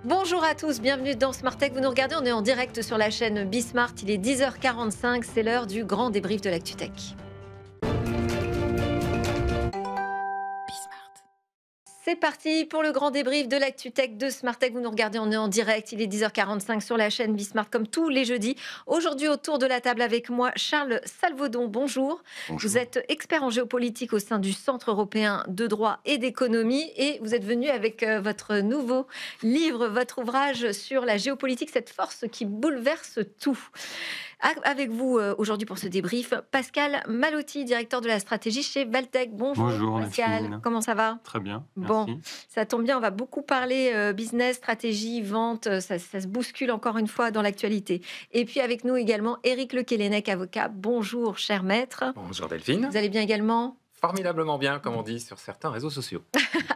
Bonjour à tous, bienvenue dans Smart Tech. Vous nous regardez, on est en direct sur la chaîne Bismart. Il est 10h45, c'est l'heure du grand débrief de l'ActuTech. C'est parti pour le grand débrief de l'ActuTech de Smart Tech. Vous nous regardez, on est en direct. Il est 10h45 sur la chaîne Bismart comme tous les jeudis. Aujourd'hui, autour de la table avec moi, Charles Salvaudon. Bonjour. Bonjour. Vous êtes expert en géopolitique au sein du Centre européen de droit et d'économie et vous êtes venu avec votre nouveau livre, votre ouvrage sur la géopolitique, cette force qui bouleverse tout. Avec vous aujourd'hui pour ce débrief, Pascal Malotti, directeur de la stratégie chez Valtech. Bonjour, Pascal, Delphine. comment ça va? Très bien, Bon, merci. ça tombe bien, on va beaucoup parler business, stratégie, vente, ça se bouscule encore une fois dans l'actualité. Et puis avec nous également, Éric Lequelennec, avocat. Bonjour, cher maître. Bonjour Delphine. Vous allez bien également? Formidablement bien, comme on dit sur certains réseaux sociaux.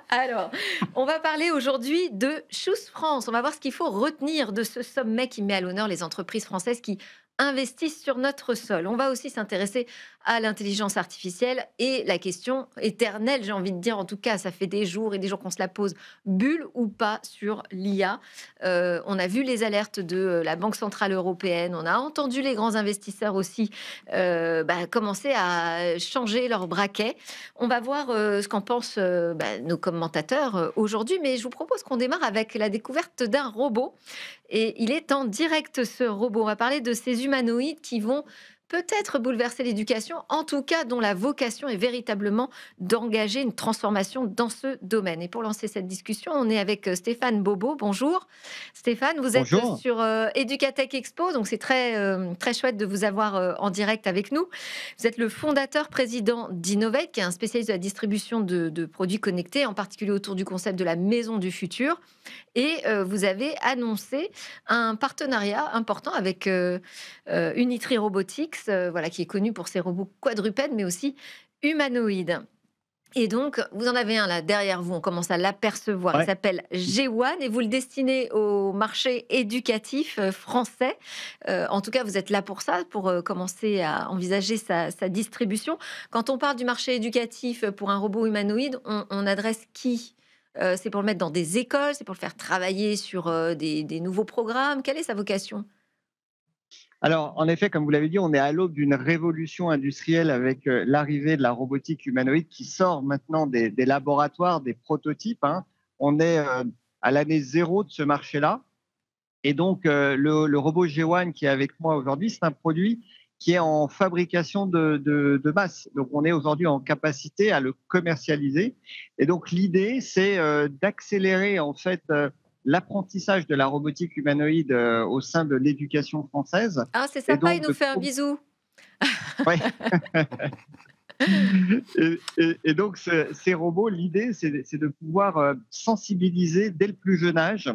Alors, on va parler aujourd'hui de Choose France. On va voir ce qu'il faut retenir de ce sommet qui met à l'honneur les entreprises françaises qui investissent sur notre sol. On va aussi s'intéresser à l'intelligence artificielle et la question éternelle, j'ai envie de dire, en tout cas, ça fait des jours et des jours qu'on se la pose, bulle ou pas sur l'IA. On a vu les alertes de la Banque Centrale Européenne, on a entendu les grands investisseurs aussi commencer à changer leur braquet. On va voir ce qu'en pensent nos commentateurs aujourd'hui, mais je vous propose qu'on démarre avec la découverte d'un robot. Et il est en direct, ce robot. On va parler de ces humanoïdes qui vont peut-être bouleverser l'éducation, en tout cas dont la vocation est véritablement d'engager une transformation dans ce domaine. Et pour lancer cette discussion, on est avec Stéphane Bobo. Bonjour Stéphane, vous êtes Bonjour. sur Educatech Expo, donc c'est très chouette de vous avoir en direct avec nous. Vous êtes le fondateur président d'Innovate, qui est un spécialiste de la distribution de produits connectés, en particulier autour du concept de la maison du futur. Et vous avez annoncé un partenariat important avec Unitri Robotics, qui est connu pour ses robots quadrupèdes, mais aussi humanoïdes. Et donc, vous en avez un là derrière vous, on commence à l'apercevoir. Ouais. Il s'appelle G1 et vous le destinez au marché éducatif français. En tout cas, vous êtes là pour ça, pour commencer à envisager sa distribution. Quand on parle du marché éducatif pour un robot humanoïde, on adresse qui? C'est pour le mettre dans des écoles, c'est pour le faire travailler sur des nouveaux programmes. Quelle est sa vocation? Alors, en effet, comme vous l'avez dit, on est à l'aube d'une révolution industrielle avec l'arrivée de la robotique humanoïde qui sort maintenant des laboratoires, des prototypes, hein. On est à l'année zéro de ce marché-là. Et donc, le robot G1 qui est avec moi aujourd'hui, c'est un produit qui est en fabrication de masse. Donc, on est aujourd'hui en capacité à le commercialiser. Et donc, l'idée, c'est d'accélérer en fait l'apprentissage de la robotique humanoïde au sein de l'éducation française. Ah, c'est Et sympa, il donc, nous fait un bisou. ouais. Et donc, ces robots, l'idée, c'est de pouvoir sensibiliser dès le plus jeune âge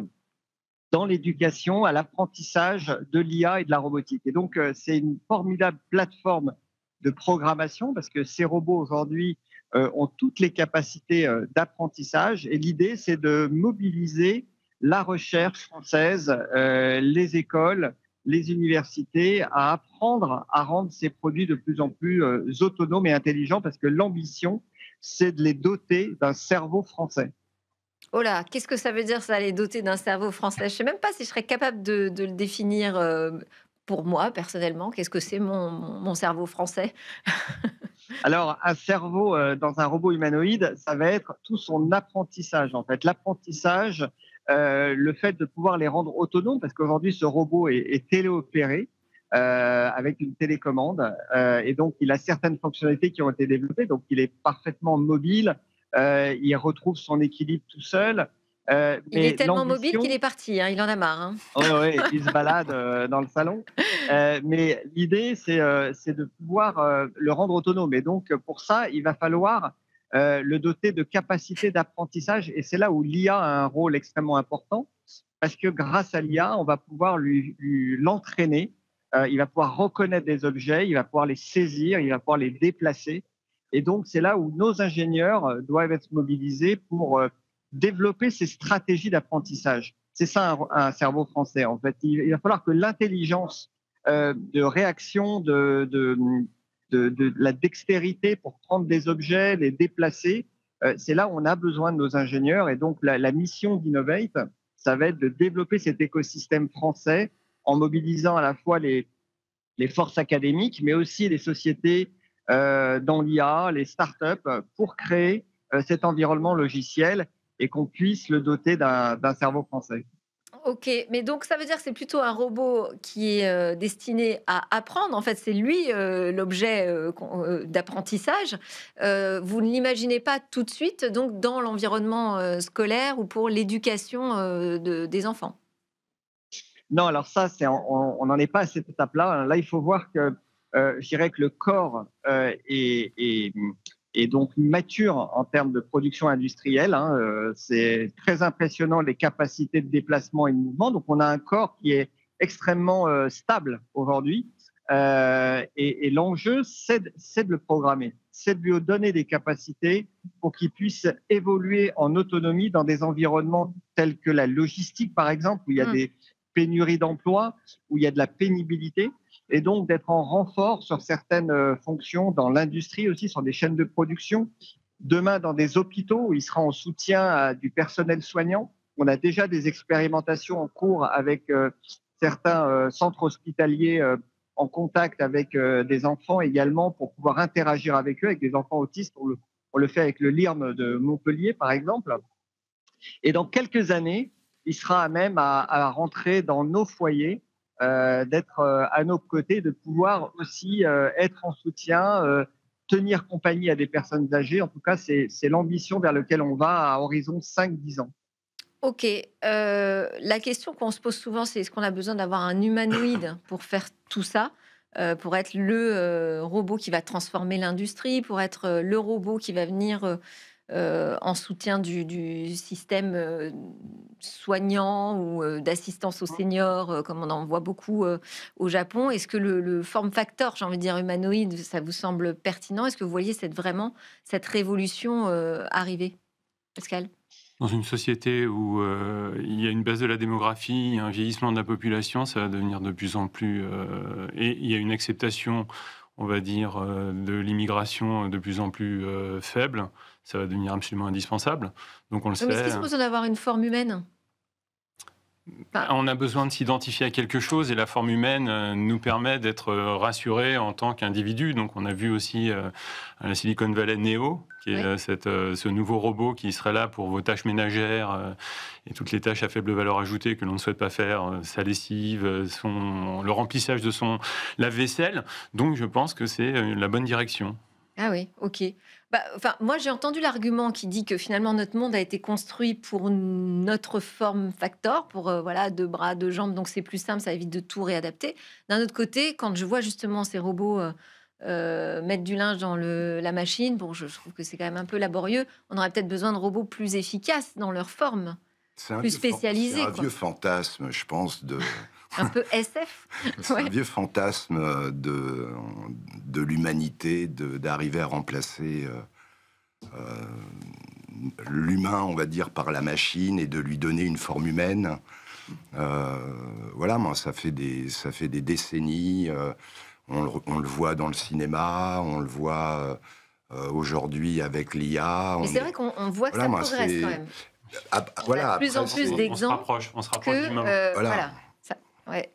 dans l'éducation, à l'apprentissage de l'IA et de la robotique. Et donc, c'est une formidable plateforme de programmation parce que ces robots aujourd'hui ont toutes les capacités d'apprentissage. Et l'idée, c'est de mobiliser la recherche française, les écoles, les universités à apprendre à rendre ces produits de plus en plus autonomes et intelligents parce que l'ambition, c'est de les doter d'un cerveau français. Oh là, qu'est-ce que ça veut dire ça, les doter d'un cerveau français? Je ne sais même pas si je serais capable de le définir pour moi, personnellement. Qu'est-ce que c'est mon cerveau français? Alors, un cerveau dans un robot humanoïde, ça va être tout son apprentissage, en fait. L'apprentissage, le fait de pouvoir les rendre autonomes, parce qu'aujourd'hui, ce robot est téléopéré avec une télécommande, et donc il a certaines fonctionnalités qui ont été développées, donc il est parfaitement mobile, il retrouve son équilibre tout seul. Il est Mais tellement mobile qu'il l'ambition, est parti, hein, il en a marre, hein. ouais, ouais, il se balade dans le salon. Mais l'idée, c'est de pouvoir le rendre autonome. Et donc, pour ça, il va falloir le doter de capacités d'apprentissage. Et c'est là où l'IA a un rôle extrêmement important, parce que grâce à l'IA, on va pouvoir l'entraîner. Il va pouvoir reconnaître des objets, il va pouvoir les saisir, il va pouvoir les déplacer. Et donc, c'est là où nos ingénieurs doivent être mobilisés pour développer ces stratégies d'apprentissage. C'est ça un cerveau français, en fait. Il va falloir que l'intelligence de réaction, de la dextérité pour prendre des objets, les déplacer, c'est là où on a besoin de nos ingénieurs. Et donc, la mission d'Innovate, ça va être de développer cet écosystème français en mobilisant à la fois les forces académiques, mais aussi les sociétés dans l'IA, les startups, pour créer cet environnement logiciel et qu'on puisse le doter d'un cerveau français. OK, mais donc ça veut dire que c'est plutôt un robot qui est, destiné à apprendre. En fait, c'est lui, l'objet, d'apprentissage. Vous ne l'imaginez pas tout de suite donc dans l'environnement, scolaire ou pour l'éducation, des enfants? Non, alors ça, on n'en est pas à cette étape-là. Là, il faut voir que je dirais que le corps est donc mature en termes de production industrielle. Hein. C'est très impressionnant les capacités de déplacement et de mouvement. Donc, on a un corps qui est extrêmement stable aujourd'hui. Et l'enjeu, c'est de le programmer, c'est de lui donner des capacités pour qu'il puisse évoluer en autonomie dans des environnements tels que la logistique, par exemple, où il y a des pénuries d'emploi, où il y a de la pénibilité, et donc d'être en renfort sur certaines fonctions dans l'industrie aussi, sur des chaînes de production. Demain, dans des hôpitaux, où il sera en soutien du personnel soignant. On a déjà des expérimentations en cours avec certains centres hospitaliers en contact avec des enfants également pour pouvoir interagir avec eux, avec des enfants autistes. On le fait avec le LIRM de Montpellier, par exemple. Et dans quelques années, il sera à même à rentrer dans nos foyers, d'être à nos côtés, de pouvoir aussi être en soutien, tenir compagnie à des personnes âgées. En tout cas, c'est l'ambition vers laquelle on va à horizon 5-10 ans. OK, la question qu'on se pose souvent, c'est: est-ce qu'on a besoin d'avoir un humanoïde pour faire tout ça? Pour être le, robot qui va transformer l'industrie, pour être, le robot qui va venir, en soutien du système, soignant ou, d'assistance aux seniors, comme on en voit beaucoup, au Japon. Est-ce que le form factor, j'ai envie de dire humanoïde, ça vous semble pertinent? Est-ce que vous voyez vraiment cette révolution, arriver? Pascal? Dans une société où il y a une baisse de la démographie, un vieillissement de la population, ça va devenir de plus en plus... et il y a une acceptation, on va dire, de l'immigration de plus en plus faible. Ça va devenir absolument indispensable. Donc on le Oui, mais est-ce sait. qu'ils ont besoin d'avoir une forme humaine? Enfin, On a besoin de s'identifier à quelque chose et la forme humaine nous permet d'être rassurés en tant qu'individu. Donc on a vu aussi à la Silicon Valley Neo, qui est oui. ce nouveau robot qui serait là pour vos tâches ménagères et toutes les tâches à faible valeur ajoutée que l'on ne souhaite pas faire, sa lessive, le remplissage de son lave-vaisselle. Donc je pense que c'est la bonne direction. Ah oui, OK. Bah, enfin, moi, j'ai entendu l'argument qui dit que finalement notre monde a été construit pour notre forme factor, pour voilà, 2 bras, 2 jambes, donc c'est plus simple, ça évite de tout réadapter. D'un autre côté, quand je vois justement ces robots mettre du linge dans la machine, bon, je trouve que c'est quand même un peu laborieux. On aurait peut-être besoin de robots plus efficaces dans leur forme, C'est un plus vieux spécialisés, c'est un quoi. vieux fantasme, je pense, Un peu SF. c'est un Ouais. vieux fantasme de l'humanité, d'arriver à remplacer l'humain, on va dire, par la machine et de lui donner une forme humaine. Voilà, moi, ça fait des décennies. On le voit dans le cinéma, on le voit aujourd'hui avec l'IA. Mais c'est vrai qu'on voit que Voilà, ça moi, progresse c'est- quand même. Voilà, de plus en après, plus c'est- d'exemples On se rapproche que du moment. Voilà. voilà. Ouais.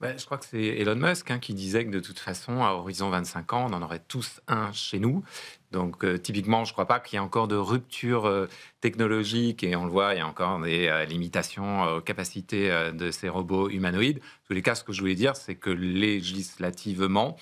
Ouais, je crois que c'est Elon Musk qui disait que de toute façon, à horizon 25 ans, on en aurait tous un chez nous. Donc, typiquement, je ne crois pas qu'il y ait encore de rupture technologique et on le voit, il y a encore des limitations aux capacités de ces robots humanoïdes. En tous les cas, ce que je voulais dire, c'est que législativement,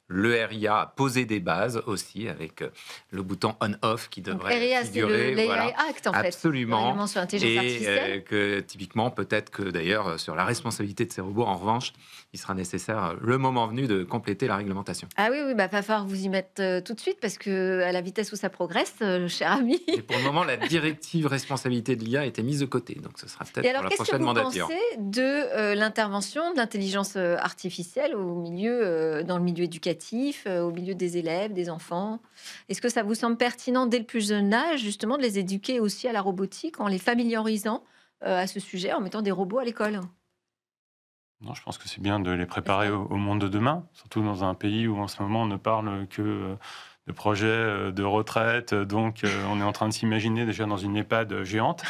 le RIA a posé des bases aussi avec le bouton on-off qui Donc devrait RIA, c'est figurer. l'AI Voilà. Act en fait. Absolument. Le règlement sur l'intelligence Et artificielle. que typiquement, peut-être que d'ailleurs, sur la responsabilité de ces robots, en revanche, il sera nécessaire, le moment venu, de compléter la réglementation. Ah oui, oui, bah, va falloir vous y mettre tout de suite parce que à la vitesse où ça progresse, cher ami. Et pour le moment, la directive responsabilité de l'IA a été mise de côté. Donc, ce sera Et peut-être pour alors, la qu'est-ce que prochaine vous mandature. pensez de l'intervention de l'intelligence artificielle au milieu, dans le milieu éducatif, au milieu des élèves, des enfants? Est-ce que ça vous semble pertinent dès le plus jeune âge, justement, de les éduquer aussi à la robotique en les familiarisant à ce sujet, en mettant des robots à l'école? Non, je pense que c'est bien de les préparer au monde de demain, surtout dans un pays où en ce moment on ne parle que projets de retraite. Donc, on est en train de s'imaginer déjà dans une EHPAD géante.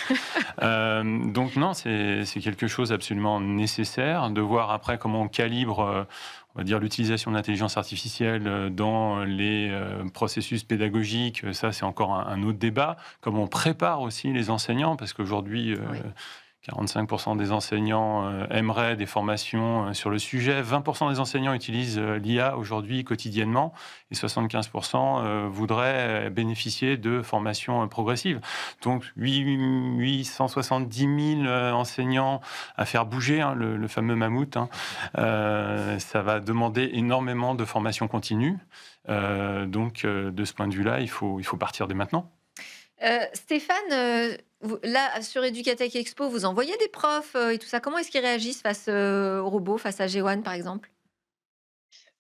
Donc, non, c'est quelque chose absolument nécessaire de voir après comment on calibre, on va dire, l'utilisation de l'intelligence artificielle dans les processus pédagogiques. Ça, c'est encore un autre débat. Comment on prépare aussi les enseignants, parce qu'aujourd'hui, Oui. 45% des enseignants aimeraient des formations sur le sujet. 20% des enseignants utilisent l'IA aujourd'hui quotidiennement et 75% voudraient bénéficier de formations progressives. Donc 870 000 enseignants à faire bouger, hein, le fameux mammouth. Hein. Ça va demander énormément de formation continue. Donc de ce point de vue-là, il faut partir dès maintenant. Stéphane, là, sur Educatech Expo, vous envoyez des profs et tout ça. Comment est-ce qu'ils réagissent face aux robots, face à G1 par exemple?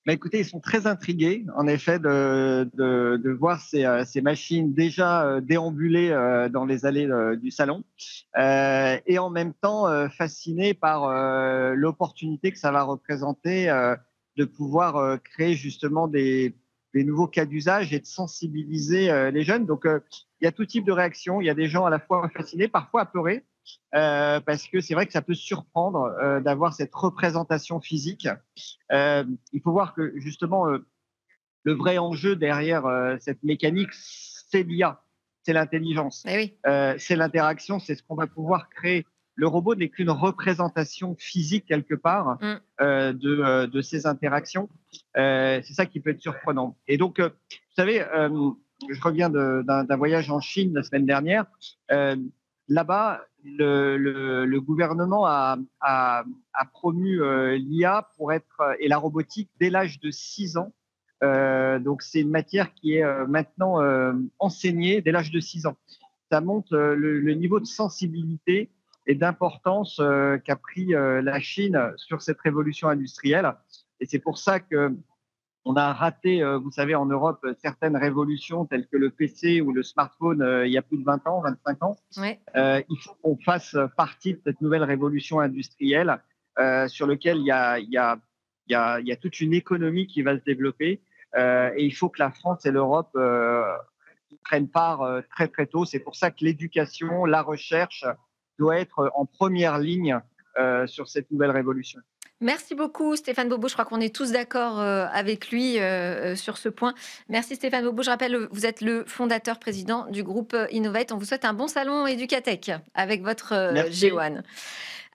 Bah, écoutez, ils sont très intrigués, en effet, de voir ces machines déjà déambuler dans les allées du salon, et en même temps fascinés par l'opportunité que ça va représenter de pouvoir créer justement des nouveaux cas d'usage et de sensibiliser les jeunes. Donc, il y a tout type de réaction. Il y a des gens à la fois fascinés, parfois apeurés, parce que c'est vrai que ça peut surprendre d'avoir cette représentation physique. Il faut voir que justement, le vrai enjeu derrière cette mécanique, c'est l'IA, c'est l'intelligence, Eh oui. c'est l'interaction, c'est ce qu'on va pouvoir créer. Le robot n'est qu'une représentation physique quelque part de ces interactions. C'est ça qui peut être surprenant. Et donc, vous savez, je reviens d'un voyage en Chine la semaine dernière. Là-bas, le gouvernement a promu l'IA et la robotique dès l'âge de 6 ans. Donc, c'est une matière qui est maintenant enseignée dès l'âge de 6 ans. Ça montre le niveau de sensibilité et d'importance qu'a pris la Chine sur cette révolution industrielle. Et c'est pour ça que on a raté, vous savez, en Europe, certaines révolutions telles que le PC ou le smartphone il y a plus de 20 ans, 25 ans. Ouais. Il faut qu'on fasse partie de cette nouvelle révolution industrielle sur laquelle il y a toute une économie qui va se développer. Et il faut que la France et l'Europe prennent part très, très tôt. C'est pour ça que l'éducation, la recherche doit être en première ligne sur cette nouvelle révolution. Merci beaucoup Stéphane Bobo, je crois qu'on est tous d'accord avec lui sur ce point. Merci Stéphane Bobo, je rappelle, vous êtes le fondateur président du groupe Innovate. On vous souhaite un bon salon Educatech avec votre G1.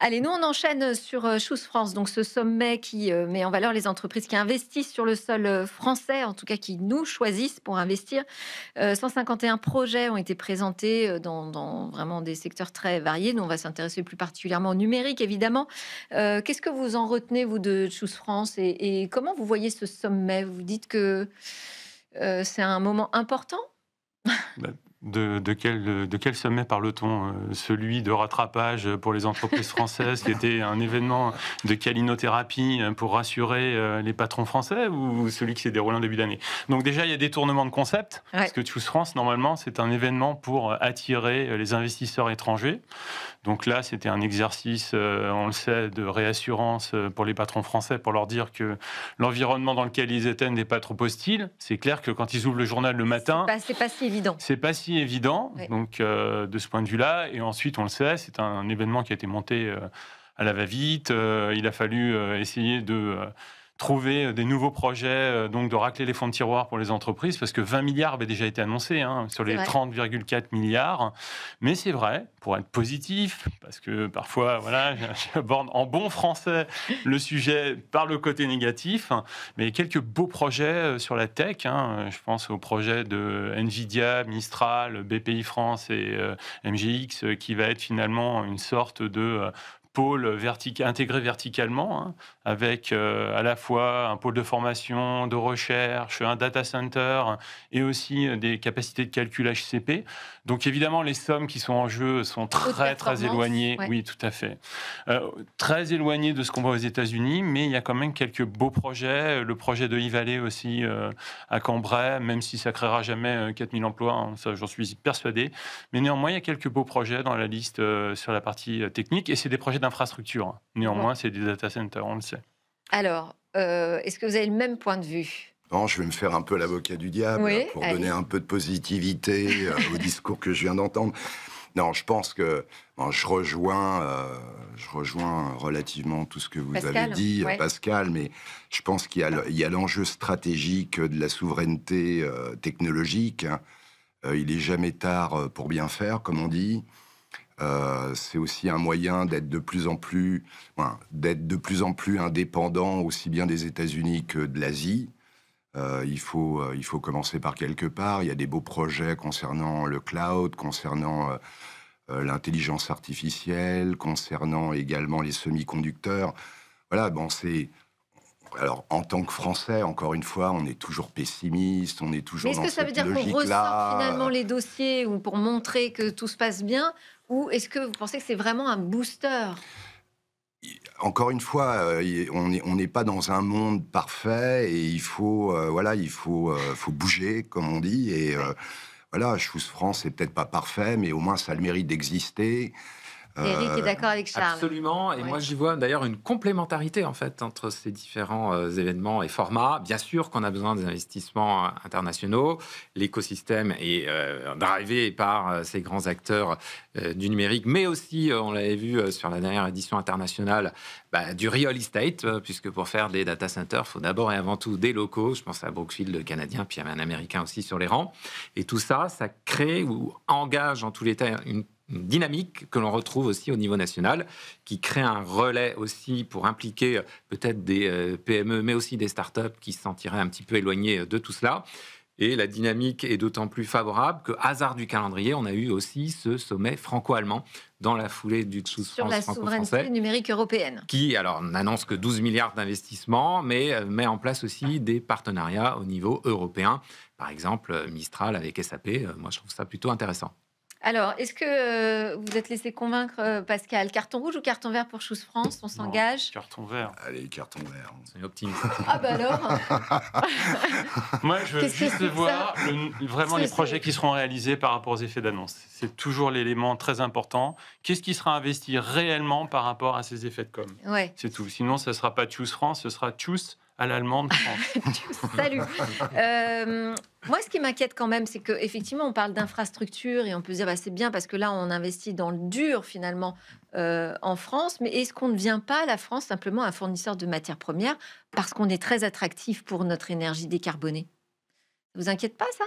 Allez, nous on enchaîne sur Choose France, donc ce sommet qui met en valeur les entreprises qui investissent sur le sol français, en tout cas qui nous choisissent pour investir. 151 projets ont été présentés dans vraiment des secteurs très variés. Nous on va s'intéresser plus particulièrement au numérique évidemment. Qu'est-ce que vous en retenez vous de Choose France et comment vous voyez ce sommet? Vous dites que c'est un moment important? De quel sommet parle-t-on? Celui de rattrapage pour les entreprises françaises, qui était un événement de calinothérapie pour rassurer les patrons français, ou celui qui s'est déroulé en début d'année? Donc déjà, il y a des tournements de concept, parce que Choose France, normalement, c'est un événement pour attirer les investisseurs étrangers. Donc là, c'était un exercice, on le sait, de réassurance pour les patrons français, pour leur dire que l'environnement dans lequel ils étaient n'est pas trop hostile. C'est clair que quand ils ouvrent le journal le matin... C'est pas si évident. C'est pas si évident, donc de ce point de vue-là. Et ensuite, on le sait, c'est un événement qui a été monté à la va-vite. Il a fallu essayer de... trouver des nouveaux projets, donc de racler les fonds de tiroir pour les entreprises, parce que 20 milliards avaient déjà été annoncés sur les 30,4 milliards. Mais c'est vrai, pour être positif, parce que parfois, voilà, j'aborde en bon français le sujet par le côté négatif, mais quelques beaux projets sur la tech. Je pense au projet de Nvidia, Mistral, BPI France et MGX, qui va être finalement une sorte de... pôle intégré verticalement, avec à la fois un pôle de formation, de recherche, un data center et aussi des capacités de calcul HCP. Donc évidemment, les sommes qui sont en jeu sont très éloignées. Ouais. Oui, tout à fait. Très éloignées de ce qu'on voit aux États-Unis, mais il y a quand même quelques beaux projets. Le projet de e-Valley aussi à Cambrai, même si ça ne créera jamais 4000 emplois, ça j'en suis persuadé. Mais néanmoins, il y a quelques beaux projets dans la liste sur la partie technique, et c'est des projets d'infrastructure. Néanmoins, c'est des data centers, on le sait. Alors, est-ce que vous avez le même point de vue? Non, je vais me faire un peu l'avocat du diable Oui, pour allez. donner un peu de positivité au discours que je viens d'entendre. Non, je pense que je rejoins relativement tout ce que vous avez Pascal, dit, ouais. Pascal, mais je pense il y a l'enjeu stratégique de la souveraineté technologique, hein. Il n'est jamais tard pour bien faire, comme on dit. C'est aussi un moyen d'être de plus en plus, indépendant, aussi bien des États-Unis que de l'Asie. Il faut commencer par quelque part. Il y a des beaux projets concernant le cloud, concernant l'intelligence artificielle, concernant également les semi-conducteurs. Voilà, alors, en tant que Français, encore une fois, on est toujours pessimiste, on est Mais toujours est-ce dans que ça veut cette dire qu'on ressort logique-là. finalement les dossiers ou pour montrer que tout se passe bien, ou est-ce que vous pensez que c'est vraiment un booster? Encore une fois, on n'est pas dans un monde parfait et faut bouger, comme on dit. Et voilà, Choose France, c'est peut-être pas parfait, mais au moins ça a le mérite d'exister. Eric est Euh, d'accord avec Charles. Absolument, et Ouais. moi j'y vois d'ailleurs une complémentarité en fait entre ces différents événements et formats. Bien sûr qu'on a besoin des investissements internationaux, l'écosystème est drivé par ces grands acteurs du numérique, mais aussi, on l'avait vu sur la dernière édition internationale, du real estate, puisque pour faire des data centers, il faut d'abord et avant tout des locaux. Je pense à Brookfield, le Canadien, puis il y avait un Américain aussi sur les rangs. Et tout ça, ça crée ou engage en tous les cas une dynamique que l'on retrouve aussi au niveau national, qui crée un relais aussi pour impliquer peut-être des PME, mais aussi des startups qui se sentiraient un petit peu éloignées de tout cela. Et la dynamique est d'autant plus favorable que, hasard du calendrier, on a eu aussi ce sommet franco-allemand dans la foulée du Choose Sur France la franco-français, souveraineté numérique européenne. qui, alors, n'annonce que 12 milliards d'investissements, mais met en place aussi des partenariats au niveau européen. Par exemple, Mistral avec SAP, moi je trouve ça plutôt intéressant. Alors, est-ce que vous êtes laissé convaincre, Pascal? Carton rouge ou carton vert pour Choose France? On Non, s'engage? carton vert. Allez, carton vert. C'est optimiste. Ah bah alors. Moi, je veux Qu'est-ce que juste c'est que voir vraiment C'est- les projets qui seront réalisés par rapport aux effets d'annonce. C'est toujours l'élément très important. Qu'est-ce qui sera investi réellement par rapport à ces effets de com? Ouais. C'est tout. Sinon, ce ne sera pas Choose France, ce sera Choose à l'allemande France. Salut. Moi, ce qui m'inquiète quand même, c'est qu'effectivement, on parle d'infrastructure et on peut se dire, c'est bien parce que là, on investit dans le dur finalement en France. Mais est-ce qu'on ne devient pas, la France, simplement un fournisseur de matières premières parce qu'on est très attractif pour notre énergie décarbonée? Ça vous inquiète pas, ça?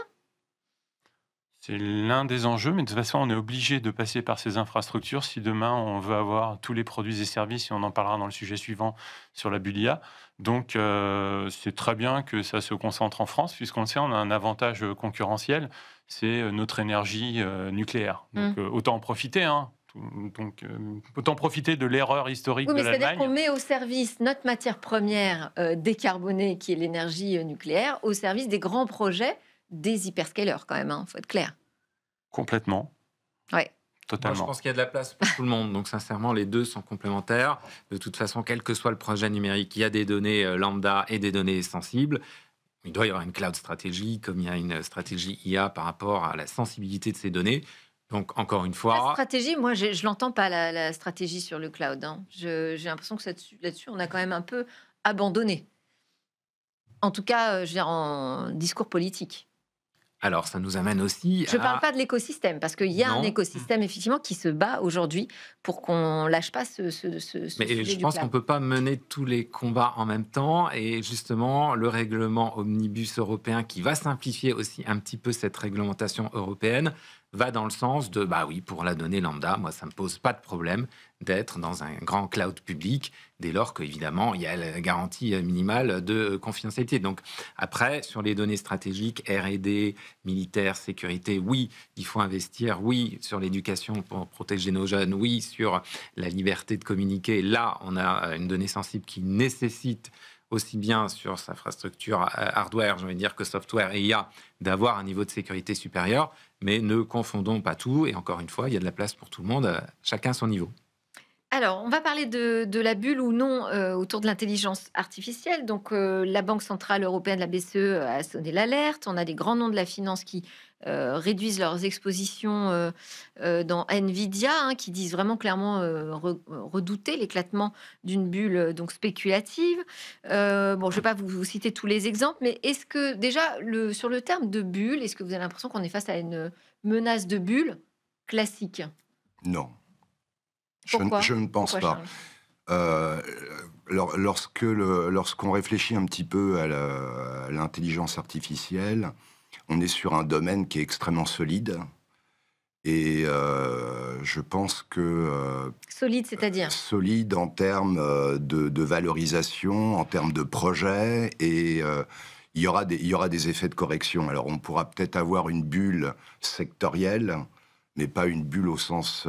C'est l'un des enjeux, mais de toute façon, on est obligé de passer par ces infrastructures si demain on veut avoir tous les produits et services, et on en parlera dans le sujet suivant sur la Bulia. Donc, c'est très bien que ça se concentre en France, puisqu'on le sait, on a un avantage concurrentiel, c'est notre énergie nucléaire. Donc, autant en profiter, hein. Donc, autant profiter de l'erreur historique Oui, mais de c'est-à-dire l'Allemagne. qu'on met au service notre matière première décarbonée, qui est l'énergie nucléaire, au service des grands projets des hyperscalers, quand même, faut être clair. Complètement. Ouais. Moi, je Totalement. pense qu'il y a de la place pour tout le monde. Donc, sincèrement, les deux sont complémentaires. De toute façon, quel que soit le projet numérique, il y a des données lambda et des données sensibles. Il doit y avoir une cloud stratégie, comme il y a une stratégie IA par rapport à la sensibilité de ces données. Donc, encore une La fois, stratégie, moi, je l'entends pas, la stratégie sur le cloud, hein. J'ai l'impression que là-dessus, on a quand même un peu abandonné. En tout cas, je veux dire, en discours politique. alors, ça nous amène aussi Je ne parle pas de l'écosystème, parce qu'il y a un Non. écosystème, effectivement, qui se bat aujourd'hui pour qu'on lâche pas ce Mais sujet je du pense qu'on ne cloud. peut pas mener tous les combats en même temps. Et justement, le règlement omnibus européen, qui va simplifier aussi un petit peu cette réglementation européenne, va dans le sens de, oui, pour la donnée lambda, moi, ça ne me pose pas de problème d'être dans un grand cloud public, dès lors qu'évidemment, il y a la garantie minimale de confidentialité. Donc, après, sur les données stratégiques, R&D, militaire, sécurité, oui, il faut investir, oui, sur l'éducation pour protéger nos jeunes, oui, sur la liberté de communiquer. Là, on a une donnée sensible qui nécessite aussi bien sur sa infrastructure hardware, j'ai envie de dire, que software et IA, d'avoir un niveau de sécurité supérieur, mais ne confondons pas tout. Et encore une fois, il y a de la place pour tout le monde, chacun à son niveau. Alors, on va parler de la bulle ou non autour de l'intelligence artificielle. Donc, la Banque centrale européenne, la BCE, a sonné l'alerte. On a des grands noms de la finance qui réduisent leurs expositions dans Nvidia, hein, qui disent vraiment clairement redouter l'éclatement d'une bulle donc spéculative. Bon, je ne vais pas vous citer tous les exemples, mais est-ce que déjà, sur le terme de bulle, est-ce que vous avez l'impression qu'on est face à une menace de bulle classique? Non, Pourquoi? je ne pense Pourquoi, pas. Charles? Lorsqu'on réfléchit un petit peu à l'intelligence artificielle, on est sur un domaine qui est extrêmement solide. Et je pense que Solide, c'est-à-dire? solide en termes de valorisation, en termes de projet, et il y aura des effets de correction. Alors on pourra peut-être avoir une bulle sectorielle, mais pas une bulle au sens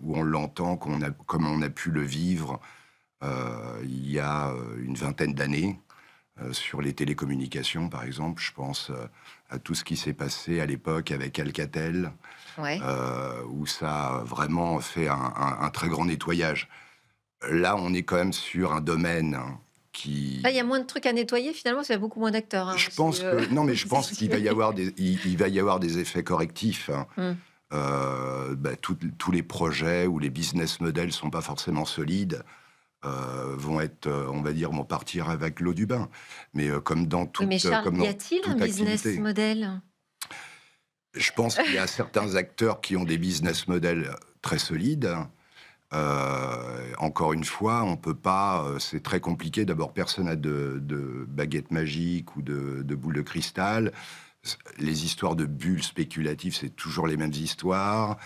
où on l'entend, comme on a pu le vivre il y a une vingtaine d'années. Sur les télécommunications, par exemple, je pense à tout ce qui s'est passé à l'époque avec Alcatel, Ouais. où ça a vraiment fait un très grand nettoyage. Là, on est quand même sur un domaine qui... Là, il y a moins de trucs à nettoyer, finalement, parce qu'il y a beaucoup moins d'acteurs. Hein, Je aussi, pense que non, mais je pense qu'il va y avoir il va y avoir des effets correctifs. Hein. Tous les projets où les business models sont pas forcément solides vont être, on va dire, vont partir avec l'eau du bain. Mais comme dans Oui, toute, mais Charles, comme y dans a-t-il un toute business activité. model? Je pense qu'il y a certains acteurs qui ont des business models très solides. Encore une fois, on peut pas. C'est très compliqué. D'abord, personne n'a de baguette magique ou de boule de cristal. Les histoires de bulles spéculatives, c'est toujours les mêmes histoires.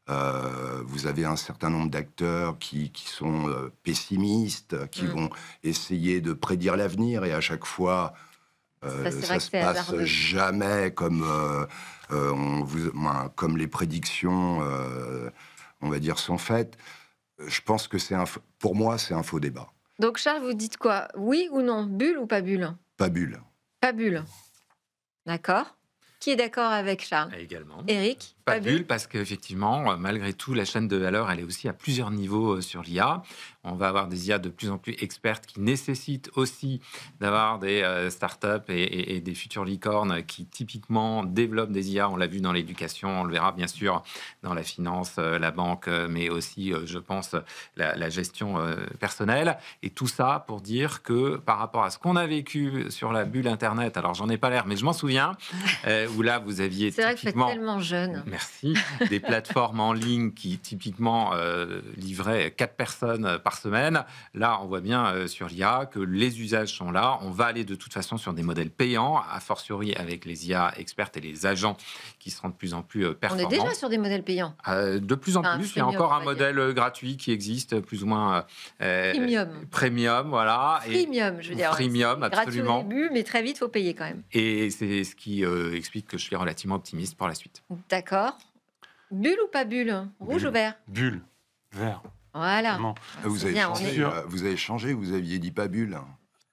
Vous avez un certain nombre d'acteurs qui sont pessimistes, qui vont essayer de prédire l'avenir, et à chaque fois, Ça, c'est vrai ça que se c'est passe hasardeux. jamais comme les prédictions, on va dire, sont faites. Je pense que pour moi, c'est un faux débat. Donc, Charles, vous dites quoi? Oui ou non? Bulle ou pas bulle? Pas bulle. Pas bulle. D'accord. Qui est d'accord avec Charles? Également. Éric? Pas de bulle, parce qu'effectivement, malgré tout, la chaîne de valeur, elle est aussi à plusieurs niveaux sur l'IA. On va avoir des IA de plus en plus expertes qui nécessitent aussi d'avoir des startups et des futures licornes qui, typiquement, développent des IA. On l'a vu dans l'éducation, on le verra bien sûr dans la finance, la banque, mais aussi, je pense, la gestion personnelle. Et tout ça pour dire que par rapport à ce qu'on a vécu sur la bulle Internet, alors j'en ai pas l'air, mais je m'en souviens, où là, vous aviez C'est vrai que vous êtes typiquement... tellement jeune. Merci. Des plateformes en ligne qui, typiquement, livraient 4 personnes par semaine. Là, on voit bien sur l'IA que les usages sont là. On va aller de toute façon sur des modèles payants, a fortiori avec les IA expertes et les agents qui seront de plus en plus On performants. est déjà sur des modèles payants. De plus en Enfin, plus, il y a premium, encore on un va modèle gratuit qui existe, plus ou moins premium, voilà. Freemium, je veux dire. Freemium, C'est gratuit absolument. au début, mais très vite, il faut payer quand même. Et c'est ce qui explique que je suis relativement optimiste pour la suite. D'accord. Bulle ou pas bulle? Rouge Bulle. ou vert? Bulle, vert. Voilà. Vraiment. Vous c'est avez bien, on changé, est- vous avez changé, vous aviez dit pas bulle.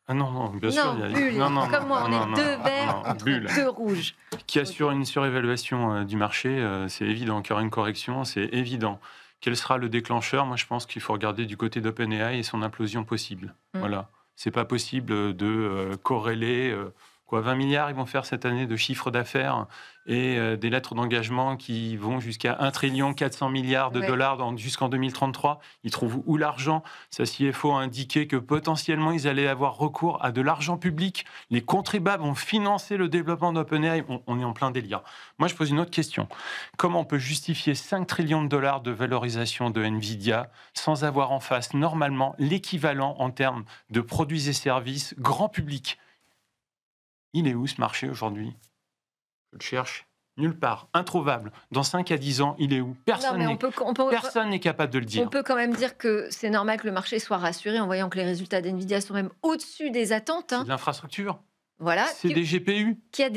Ah non, bien sûr. Non, il y a- bulle. Comme moi, on est deux verts non, contre bulle. deux rouges. Qui assure une surévaluation du marché, c'est évident. Qu'il y aura une correction, c'est évident. Quel sera le déclencheur? Moi, je pense qu'il faut regarder du côté d'OpenAI et son implosion possible. Voilà. C'est pas possible de corréler... 20 milliards ils vont faire cette année de chiffre d'affaires et des lettres d'engagement qui vont jusqu'à 1 trillion 400 milliards de Ouais. dollars jusqu'en 2033. Ils trouvent où l'argent? Sa CFO a indiqué que potentiellement ils allaient avoir recours à de l'argent public. Les contribuables vont financer le développement d'OpenAI. On est en plein délire. Moi, je pose une autre question. Comment on peut justifier 5 trillions de dollars de valorisation de Nvidia sans avoir en face normalement l'équivalent en termes de produits et services grand public? Il est où ce marché aujourd'hui? Je le cherche. Nulle part. Introuvable. Dans 5 à 10 ans, il est où? Non, Personne mais Personne n'est capable de le on dire. peut quand même dire que c'est normal que le marché soit rassuré en voyant que les résultats d'NVIDIA sont même au-dessus des attentes. Hein. C'est de l'infrastructure. Voilà. C'est des GPU. Qui a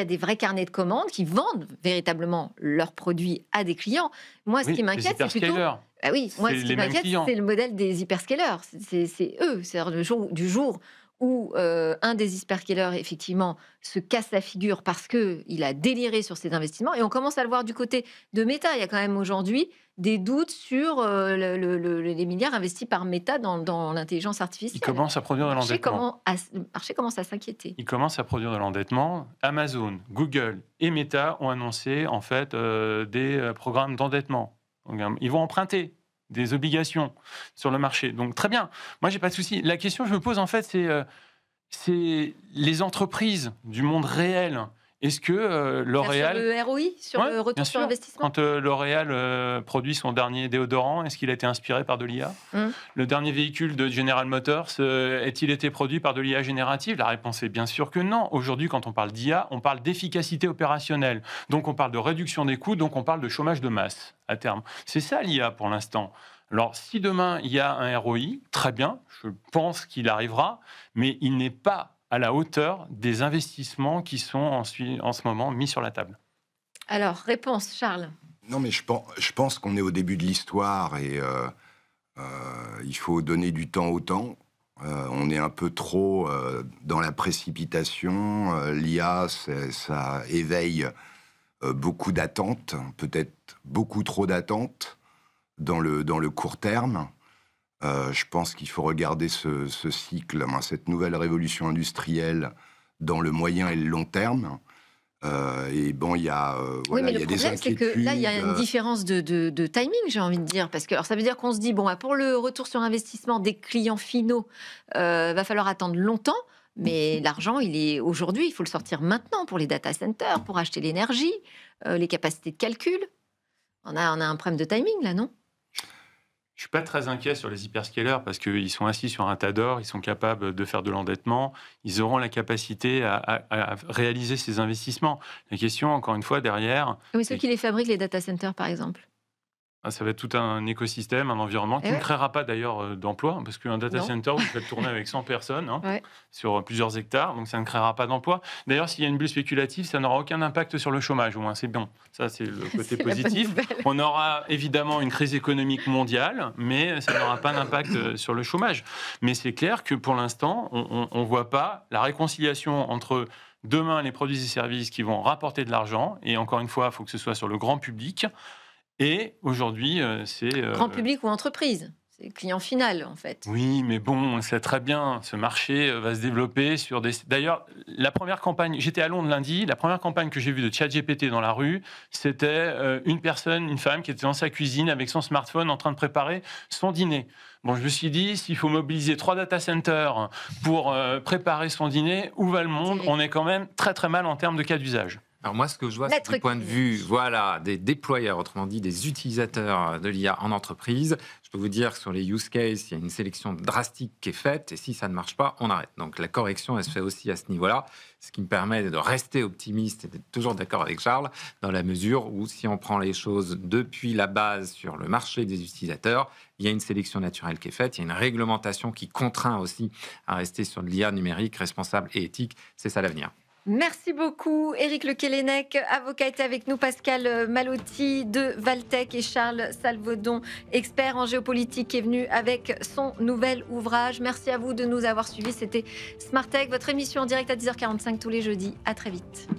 des vrais carnets de commandes, qui vendent véritablement leurs produits à des clients. Moi, ce Oui, qui m'inquiète, c'est plutôt... hyperscalers. Ah oui, moi, C'est ce qui les mêmes m'inquiète, clients. c'est le modèle des hyperscalers. C'est eux. C'est-à-dire du jour où un des hyperscalers, effectivement, se casse la figure parce qu'il a déliré sur ses investissements. Et on commence à le voir du côté de Meta. Il y a quand même aujourd'hui des doutes sur les milliards investis par Meta dans l'intelligence Il artificielle. commence à produire de l'endettement. Le marché commence à s'inquiéter. Il commence à produire de l'endettement. Amazon, Google et Meta ont annoncé en fait des programmes d'endettement. Donc, ils vont emprunter des obligations sur le marché. Donc très bien. Moi, j'ai pas de souci. La question que je me pose en fait, c'est les entreprises du monde réel. Est-ce que L'Oréal... Sur le ROI, sur Ouais, le retour bien sur sûr. investissement. Quand L'Oréal produit son dernier déodorant, est-ce qu'il a été inspiré par de l'IA? Le dernier véhicule de General Motors, a-t-il été produit par de l'IA générative? La réponse est bien sûr que non. Aujourd'hui, quand on parle d'IA, on parle d'efficacité opérationnelle. Donc on parle de réduction des coûts, donc on parle de chômage de masse à terme. C'est ça l'IA pour l'instant. Alors si demain il y a un ROI, très bien, je pense qu'il arrivera, mais il n'est pas à la hauteur des investissements qui sont en ce moment mis sur la table. Alors, réponse, Charles. Non, mais je pense qu'on est au début de l'histoire et il faut donner du temps au temps. On est un peu trop dans la précipitation. L'IA, ça éveille beaucoup d'attentes, peut-être beaucoup trop d'attentes dans le court terme. Je pense qu'il faut regarder ce cycle, cette nouvelle révolution industrielle dans le moyen et le long terme. Et bon, il y a, Oui, mais il y le a des problème, c'est inquiétudes. que là, il y a une différence de timing, j'ai envie de dire. Parce que alors, ça veut dire qu'on se dit, bon, pour le retour sur investissement des clients finaux, va falloir attendre longtemps. Mais l'argent, aujourd'hui, il faut le sortir maintenant pour les data centers, pour acheter l'énergie, les capacités de calcul. On a un problème de timing, là, non? Je ne suis pas très inquiet sur les hyperscalers parce qu'ils sont assis sur un tas d'or, ils sont capables de faire de l'endettement, ils auront la capacité à réaliser ces investissements. La question, encore une fois, derrière... Oui, ceux qui les fabriquent, les data centers, par exemple. Ça va être tout un écosystème, un environnement qui ne créera pas d'ailleurs d'emploi, parce qu'un data center, vous faites tourner avec 100 personnes sur plusieurs hectares, donc ça ne créera pas d'emploi. D'ailleurs, s'il y a une bulle spéculative, ça n'aura aucun impact sur le chômage, au moins c'est bon. Ça, c'est le côté positif. On aura évidemment une crise économique mondiale, mais ça n'aura pas d'impact sur le chômage. Mais c'est clair que pour l'instant, on ne voit pas la réconciliation entre demain les produits et services qui vont rapporter de l'argent, et encore une fois, il faut que ce soit sur le grand public. Et aujourd'hui, c'est... Grand public ou entreprise, c'est le client final, en fait. Oui, mais bon, on le sait très bien, ce marché va se développer sur des... D'ailleurs, la première campagne, j'étais à Londres lundi, la première campagne que j'ai vue de ChatGPT dans la rue, c'était une femme qui était dans sa cuisine avec son smartphone en train de préparer son dîner. Bon, je me suis dit, s'il faut mobiliser 3 data centers pour préparer son dîner, où va le monde? On est quand même très très mal en termes de cas d'usage. Alors moi, ce que je vois, c'est du point de vue des déployeurs, autrement dit des utilisateurs de l'IA en entreprise. Je peux vous dire que sur les use cases, il y a une sélection drastique qui est faite, et si ça ne marche pas, on arrête. Donc la correction, elle se fait aussi à ce niveau-là, ce qui me permet de rester optimiste et d'être toujours d'accord avec Charles, dans la mesure où si on prend les choses depuis la base sur le marché des utilisateurs, il y a une sélection naturelle qui est faite, il y a une réglementation qui contraint aussi à rester sur de l'IA numérique, responsable et éthique. C'est ça l'avenir. Merci beaucoup. Éric Lequelennec, avocat, était avec nous. Pascal Malotti de Valtech et Charles Salvaudon, expert en géopolitique, qui est venu avec son nouvel ouvrage. Merci à vous de nous avoir suivis. C'était Smart Tech, votre émission en direct à 10h45 tous les jeudis. À très vite.